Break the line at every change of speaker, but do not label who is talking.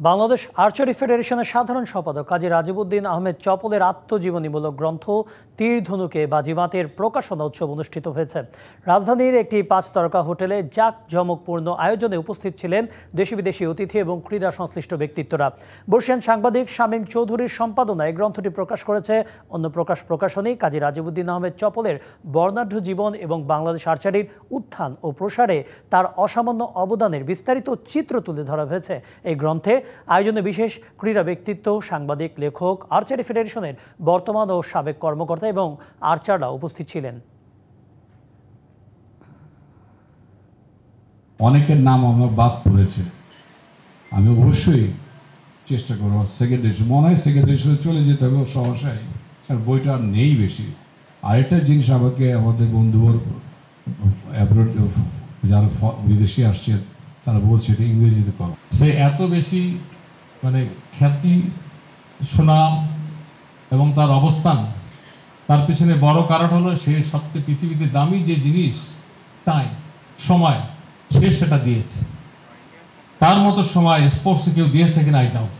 Bangladesh archery ফেডারেশনের সাধারণ সম্পাদক কাজী রাজিবউদ্দিন আহমেদ চপলের আত্মজীবনীমূলক গ্রন্থ তীর ধনুকে বাজিমাতের প্রকাশনা উৎসব অনুষ্ঠিত হয়েছে। রাজধানীর একটি 5 তারকা হোটেলে জাঁকজমকপূর্ণ আয়োজনে উপস্থিত ছিলেন দেশি বিদেশি অতিথি এবং ক্রীড়া সংশ্লিষ্ট ব্যক্তিত্বরা। বর্ষিয়ান সাংবাদিক শামীম চৌধুরীর সম্পাদনায় গ্রন্থটি প্রকাশ করেছে অন্য প্রকাশনী। কাজী রাজিবউদ্দিন আহমেদ চপলের বর্ণাঢ্য জীবন এবং বাংলাদেশ আর্চারির উত্থান ও প্রসারে তার অসামান্য অবদানের বিস্তারিত চিত্র তুলে ধরা হয়েছে এই গ্রন্থে। আয়োজনে বিশেষ ক্রীড়া ব্যক্তিত্ব, সাংবাদিক, লেখক, আর্চারি ফেডারেশনের বর্তমান ও সাবেক কর্মকর্তা এবং আর্চাররা উপস্থিত ছিলেন।
অনেকের নাম আমার বাদ পড়েছে, আমি অবশ্যই চেষ্টা করবো সেকেন্ড এডিশন, মনে হয় সেকেন্ড এডিশনে চলে যেতে হবে সহসায়, আর বইটা আর নেই বেশি। আরেকটা জিনিস আমাকে আমাদের বন্ধুবর অ্যাব্রড যারা বিদেশি আসছে তারা বলছে এটা ইংরেজিতে করো।
সে এত বেশি খ্যাতি, সুনাম এবং তার অবস্থান, তার পিছনে বড় কারণ হলো সে সবচেয়ে পৃথিবীতে দামি যে জিনিস টাইম, সময়, সে সেটা দিয়েছে। তার মতো সময় স্পোর্টসে কেউ দিয়েছে কিনা আই ডাউট।